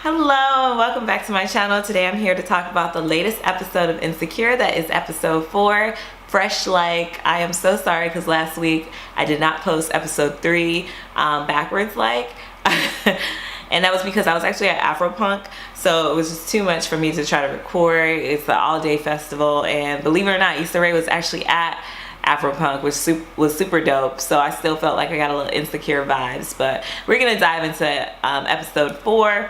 Hello and welcome back to my channel. Today I'm here to talk about the latest episode of Insecure. That is episode 4, Fresh Like. I am so sorry because last week I did not post episode 3 backwards like. And that was because I was actually at Afropunk, so it was just too much for me to try to record. It's an all-day festival, and believe it or not, Issa was actually at Afropunk, which was super dope. So I still felt like I got a little Insecure vibes, but we're gonna dive into episode 4.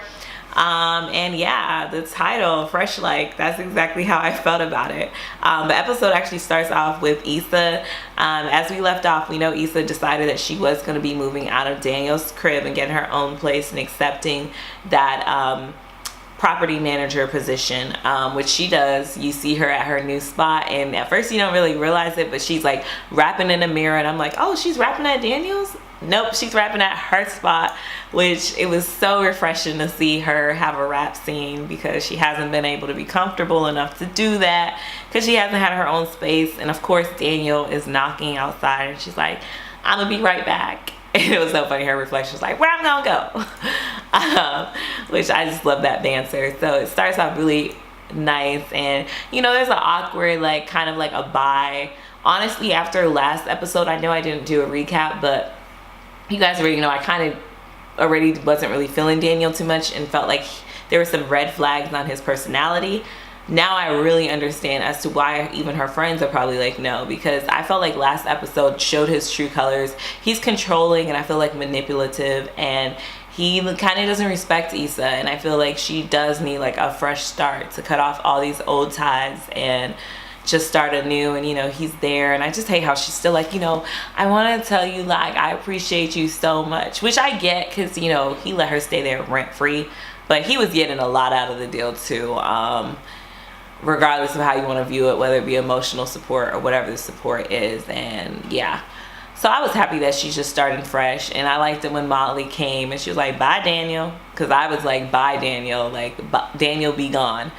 And yeah, the title, Fresh Like, that's exactly how I felt about it. The episode actually starts off with Issa. As we left off, we know Issa decided that she was going to be moving out of Daniel's crib and getting her own place and accepting that property manager position, which she does. You see her at her new spot, and at first you don't really realize it, but she's like rapping in the mirror, and I'm like, oh, she's rapping at Daniel's? Nope, she's rapping at her spot, which it was so refreshing to see her have a rap scene because she hasn't been able to be comfortable enough to do that because she hasn't had her own space. And of course Daniel is knocking outside and she's like, I'm gonna be right back. And it was so funny, her reflection was like, where I'm gonna go. Which I just love that banter. So it starts off really nice, and you know, there's an awkward like kind of like a bye. Honestly, after last episode, I know I didn't do a recap, but you guys already know I kind of already wasn't really feeling Daniel too much and felt like there were some red flags on his personality. Now I really understand as to why even her friends are probably like no, because I felt like last episode showed his true colors. He's controlling and I feel like manipulative, and he kind of doesn't respect Issa, and I feel like she does need like a fresh start to cut off all these old ties and just start anew. And you know, he's there, and I just hate how she's still like, you know, I want to tell you like I appreciate you so much, which I get because you know he let her stay there rent free, but he was getting a lot out of the deal too, regardless of how you want to view it, whether it be emotional support or whatever the support is. And yeah, so I was happy that she's just starting fresh, and I liked it when Molly came and she was like, bye Daniel, because I was like, bye Daniel, like Daniel be gone.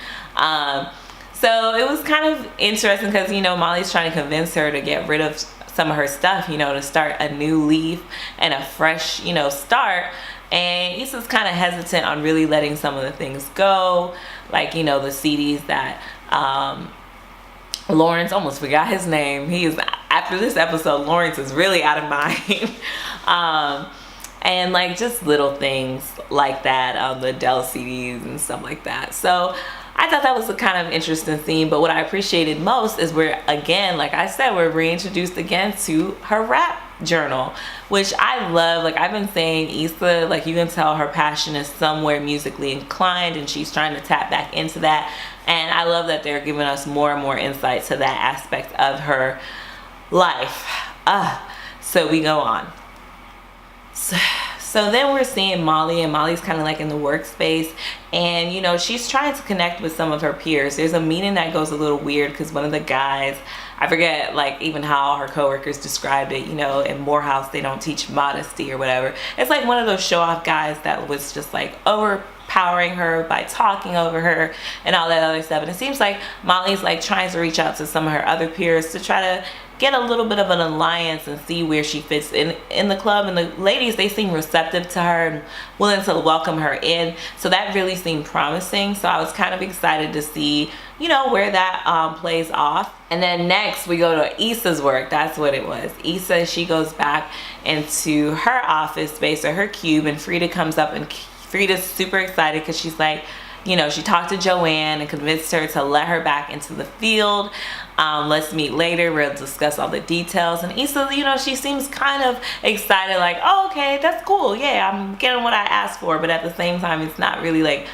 So it was kind of interesting because, you know, Molly's trying to convince her to get rid of some of her stuff, you know, to start a new leaf and a fresh, you know, start. And Issa's kind of hesitant on really letting some of the things go, like, you know, the CDs that Lawrence, almost forgot his name. He is, after this episode, Lawrence is really out of mind. And like just little things like that on the Dell CDs and stuff like that. So I thought that was a kind of interesting theme, but what I appreciated most is we're, again, like I said, we're reintroduced again to her rap journal, which I love. Like I've been saying, Issa, like you can tell her passion is somewhere musically inclined, and she's trying to tap back into that. And I love that they're giving us more and more insight to that aspect of her life. So we go on. So then we're seeing Molly, and Molly's kind of like in the workspace, and you know, she's trying to connect with some of her peers. There's a meeting that goes a little weird because one of the guys, I forget like even how her coworkers described it, you know, in Morehouse they don't teach modesty or whatever. It's like one of those show off guys that was just like overpowering her by talking over her and all that other stuff. And it seems like Molly's like trying to reach out to some of her other peers to try to get a little bit of an alliance and see where she fits in the club. And the ladies, they seem receptive to her and willing to welcome her in, so that really seemed promising. So I was kind of excited to see, you know, where that plays off. And then next we go to Issa's work. That's what it was. Issa, she goes back into her office space or her cube, and Frida comes up, and Frida's super excited because she's like, you know, she talked to Joanne and convinced her to let her back into the field. Let's meet later, we'll discuss all the details. And Issa, you know, she seems kind of excited, like, oh, okay, that's cool, yeah, I'm getting what I asked for. But at the same time, it's not really like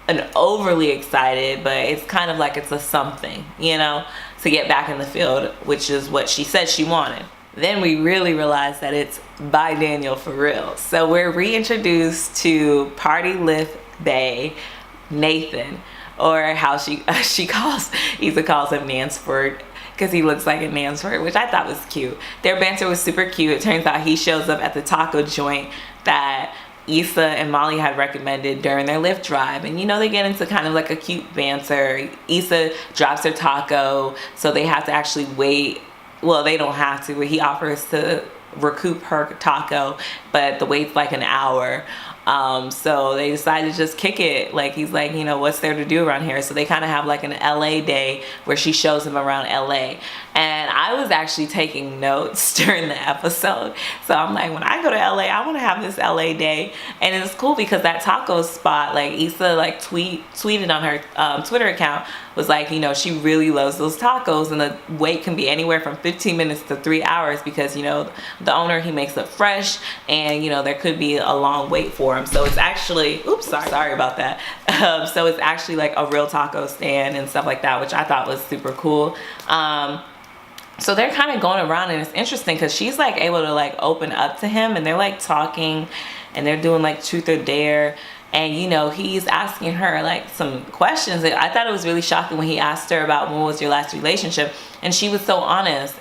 an overly excited, but it's kind of like it's a something, you know, to get back in the field, which is what she said she wanted. Then we really realize that it's by Daniel for real. So we're reintroduced to Party Lift Bay Nathan, or how she calls, Issa calls him Nanceford, because he looks like a Nanceford, which I thought was cute. Their banter was super cute. It turns out he shows up at the taco joint that Issa and Molly had recommended during their Lyft drive, and you know, they get into kind of like a cute banter. Issa drops her taco, so they have to actually wait. Well, they don't have to, but he offers to recoup her taco, but the wait's like an hour. So they decided to just kick it. Like, he's like, you know, what's there to do around here? So they kind of have like an LA day where she shows him around LA. And I was actually taking notes during the episode. So I'm like, when I go to LA, I want to have this LA day. And it's cool because that taco spot, like Issa like tweeted on her Twitter account, was like, you know, she really loves those tacos, and the wait can be anywhere from 15 minutes to 3 hours because, you know, the owner, he makes it fresh, and, you know, there could be a long wait for him. So it's actually, oops, sorry about that. So it's actually like a real taco stand and stuff like that, which I thought was super cool. So they're kind of going around, and it's interesting because she's like able to like open up to him, and they're like talking, and they're doing like truth or dare. And, you know, he's asking her like some questions. I thought it was really shocking when he asked her about when was your last relationship, and she was so honest.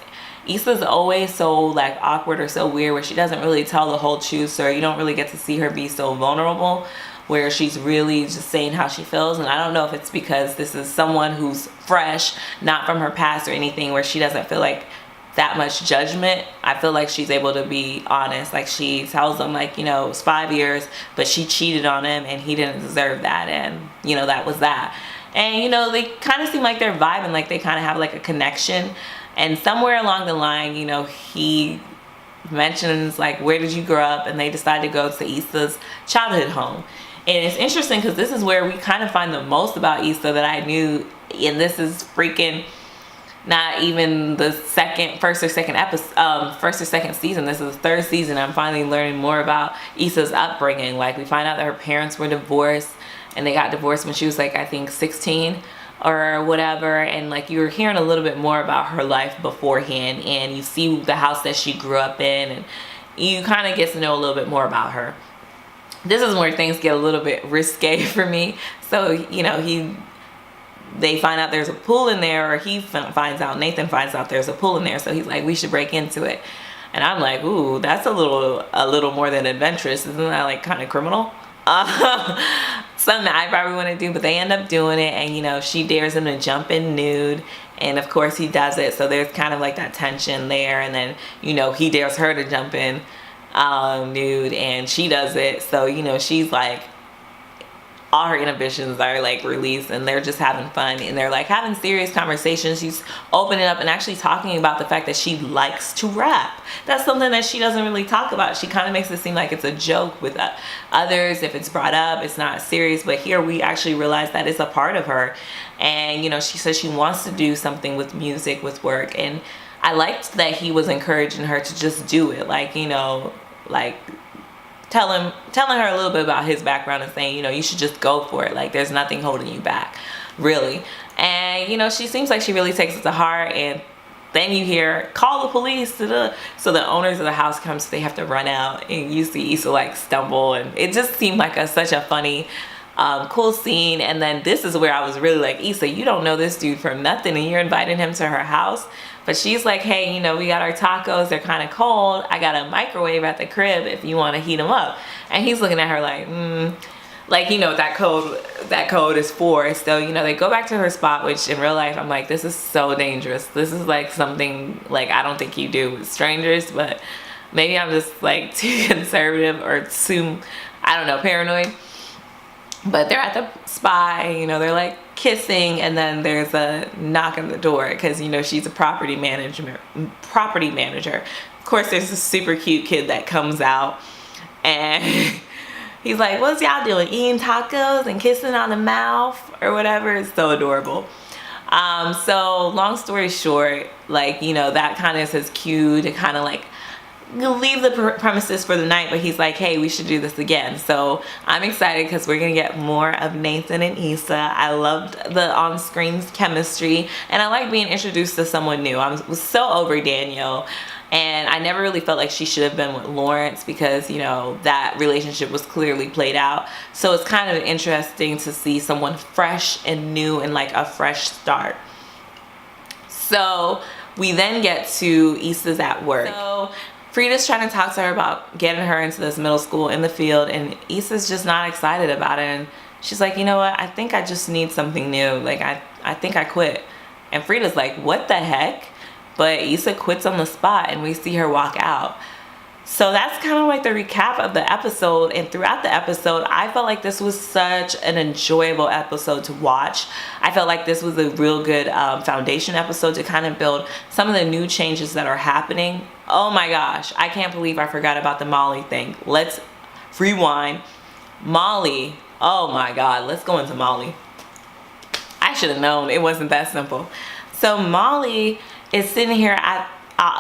Issa's always so like awkward or so weird where she doesn't really tell the whole truth, or you don't really get to see her be so vulnerable where she's really just saying how she feels. And I don't know if it's because this is someone who's fresh, not from her past or anything, where she doesn't feel like that much judgment. I feel like she's able to be honest. Like, she tells him like, you know, it was 5 years, but she cheated on him and he didn't deserve that, and, you know, that was that. And, you know, they kind of seem like they're vibing, like they kind of have like a connection. And somewhere along the line, you know, he mentions like, where did you grow up? And they decide to go to Issa's childhood home. And it's interesting because this is where we kind of find the most about Issa that I knew. And this is freaking not even the first or second season. This is the third season. I'm finally learning more about Issa's upbringing. Like, we find out that her parents were divorced, and they got divorced when she was like, I think 16 or whatever. And like, you were hearing a little bit more about her life beforehand, and you see the house that she grew up in, and you kind of get to know a little bit more about her. This is where things get a little bit risque for me. So, you know, they find out there's a pool in there, or Nathan finds out there's a pool in there. So he's like, we should break into it. And I'm like, ooh, that's a little more than adventurous. Isn't that like kind of criminal? Something I probably want to do, but they end up doing it. And, you know, she dares him to jump in nude, and of course he does it. So there's kind of like that tension there. And then, you know, he dares her to jump in nude, and she does it. So, you know, she's like, all her inhibitions are like released, and they're just having fun, and they're like having serious conversations. She's opening up and actually talking about the fact that she likes to rap. That's something that she doesn't really talk about. She kind of makes it seem like it's a joke with others. If it's brought up, it's not serious, but here we actually realize that it's a part of her. And, you know, she says she wants to do something with music, with work. And I liked that he was encouraging her to just do it. Like, you know, like telling her a little bit about his background and saying, you know, you should just go for it. Like, there's nothing holding you back, really. And, you know, she seems like she really takes it to heart. And then you hear, call the police. So the owners of the house come, so they have to run out, and you see Issa like stumble, and it just seemed like such a funny, cool scene. And then this is where I was really like, Issa, you don't know this dude from nothing, and you're inviting him to her house. But she's like, hey, you know, we got our tacos, they're kind of cold. I got a microwave at the crib if you want to heat them up. And he's looking at her like, like, you know, that code is 4. So, you know, they go back to her spot, which in real life, I'm like, this is so dangerous. This is like something like I don't think you do with strangers, but maybe I'm just like too conservative or too, I don't know, paranoid. But they're at the spot, you know, they're like kissing, and then there's a knock on the door because, you know, she's a property manager. Of course, there's a super cute kid that comes out, and he's like, what's y'all doing? Eating tacos and kissing on the mouth or whatever? It's so adorable. So long story short, like, you know, that kind of is his cue to kind of like leave the premises for the night, but he's like, hey, we should do this again. So I'm excited because we're gonna get more of Nathan and Issa. I loved the on-screen chemistry, and I like being introduced to someone new. I was so over Danielle, and I never really felt like she should have been with Lawrence because, you know, that relationship was clearly played out. So it's kind of interesting to see someone fresh and new and like a fresh start. So we then get to Issa's at work. So Frida's trying to talk to her about getting her into this middle school in the field, and Issa's just not excited about it. And she's like, you know what? I think I just need something new. Like, I think I quit. And Frida's like, what the heck? But Issa quits on the spot, and we see her walk out. So that's kind of like the recap of the episode. And throughout the episode, I felt like this was such an enjoyable episode to watch. I felt like this was a real good foundation episode to kind of build some of the new changes that are happening. Oh my gosh, I can't believe I forgot about the Molly thing. Let's rewind. Molly, oh my God, let's go into Molly. I should have known it wasn't that simple. So Molly is sitting here at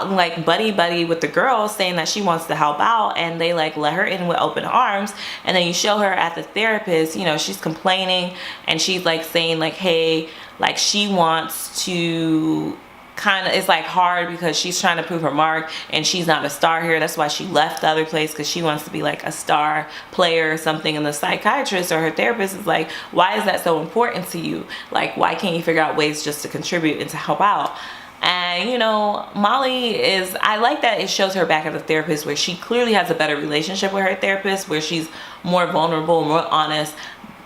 like buddy with the girl, saying that she wants to help out, and they like let her in with open arms. And then you show her at the therapist, you know, she's complaining and she's like saying like, hey, like she wants to kind of, it's like hard because she's trying to prove her mark and she's not a star here. That's why she left the other place, because she wants to be like a star player or something. And the psychiatrist or her therapist is like, why is that so important to you? Like, why can't you figure out ways just to contribute and to help out? And you know, Molly is, I like that it shows her back at the therapist, where she clearly has a better relationship with her therapist, where she's more vulnerable, more honest,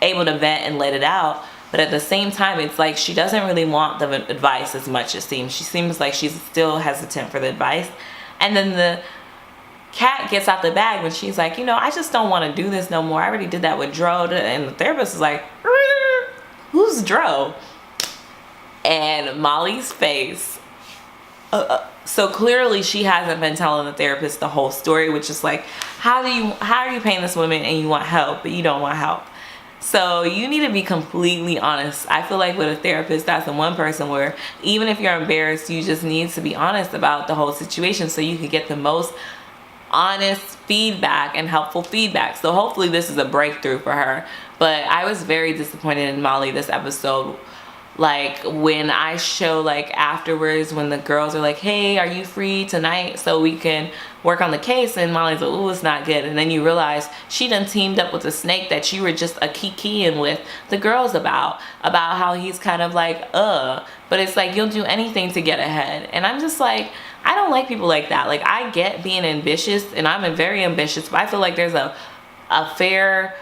able to vent and let it out. But at the same time, it's like she doesn't really want the advice as much, it seems. She seems like she's still hesitant for the advice. And then the cat gets out the bag when she's like, you know, I just don't want to do this no more. I already did that with Dro. And the therapist is like, who's Dro? And Molly's face. So clearly she hasn't been telling the therapist the whole story, which is like, how are you paying this woman and you want help, but you don't want help? So you need to be completely honest. I feel like with a therapist, that's the one person where even if you're embarrassed, you just need to be honest about the whole situation so you can get the most honest feedback and helpful feedback. So hopefully this is a breakthrough for her. But I was very disappointed in Molly this episode. Like when I show like afterwards when the girls are like, hey, are you free tonight so we can work on the case? And Molly's like, ooh, it's not good. And then you realize she done teamed up with a snake that you were just a kikiing with the girls about how he's kind of like, but it's like, you'll do anything to get ahead. And I'm just like, I don't like people like that. Like, I get being ambitious and I'm very ambitious, but I feel like there's a fair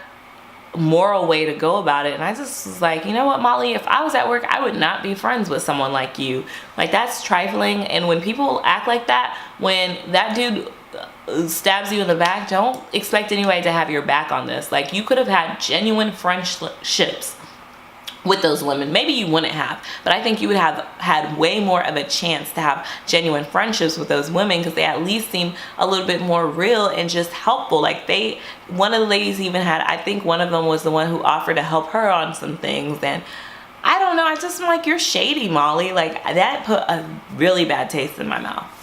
moral way to go about it. And I just was like, you know what, Molly, if I was at work, I would not be friends with someone like you. Like, that's trifling. And when people act like that, when that dude stabs you in the back, don't expect anybody to have your back on this. Like, you could have had genuine friendships with those women. Maybe you wouldn't have, but I think you would have had way more of a chance to have genuine friendships with those women, because they at least seem a little bit more real and just helpful. Like, one of the ladies even had, I think one of them was the one who offered to help her on some things. And I don't know, I just am like, you're shady, Molly. Like, that put a really bad taste in my mouth.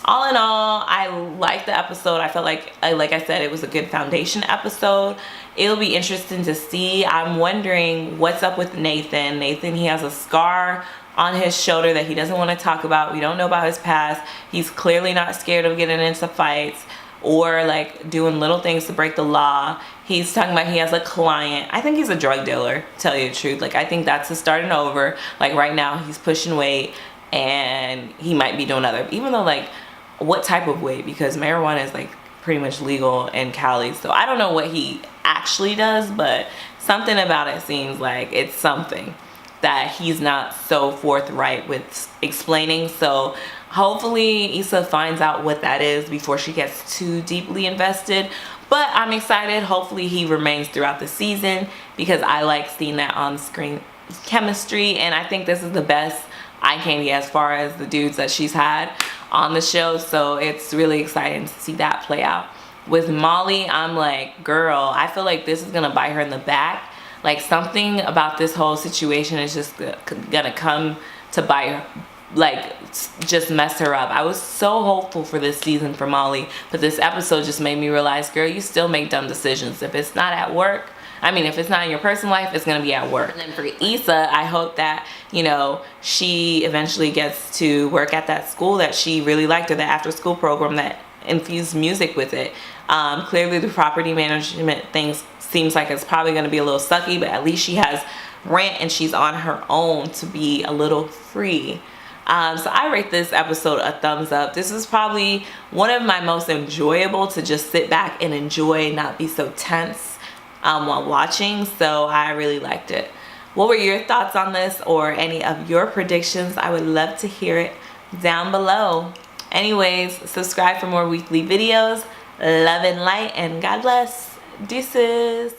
All in all, I liked the episode. I felt like I said, it was a good foundation episode. It'll be interesting to see. I'm wondering what's up with Nathan. Nathan, he has a scar on his shoulder that he doesn't want to talk about. We don't know about his past. He's clearly not scared of getting into fights or like doing little things to break the law. He's talking about he has a client. I think he's a drug dealer, to tell you the truth. Like, I think that's his starting over. Like, right now he's pushing weight and he might be doing other, even though, like, what type of weight, because marijuana is like pretty much legal in Cali. So I don't know what he actually does, but something about it seems like it's something that he's not so forthright with explaining. So hopefully Issa finds out what that is before she gets too deeply invested. But I'm excited. Hopefully he remains throughout the season, because I like seeing that on screen chemistry, and I think this is the best eye candy as far as the dudes that she's had on the show. So it's really exciting to see that play out. With Molly, I'm like, girl, I feel like this is gonna bite her in the back. Like, something about this whole situation is just gonna come to bite her, like, just mess her up. I was so hopeful for this season for Molly, but this episode just made me realize, girl, you still make dumb decisions. If it's not at work, I mean, if it's not in your personal life, it's gonna be at work. And then for Issa, I hope that, you know, she eventually gets to work at that school that she really liked, or the after school program that infused music with it. Clearly the property management thing seems like it's probably gonna be a little sucky, but at least she has rent and she's on her own to be a little free. So I rate this episode a thumbs up. This is probably one of my most enjoyable to just sit back and enjoy, not be so tense while watching. So I really liked it. What were your thoughts on this, or any of your predictions? I would love to hear it down below. Anyways, subscribe for more weekly videos. Love and light, and God bless. Deuces.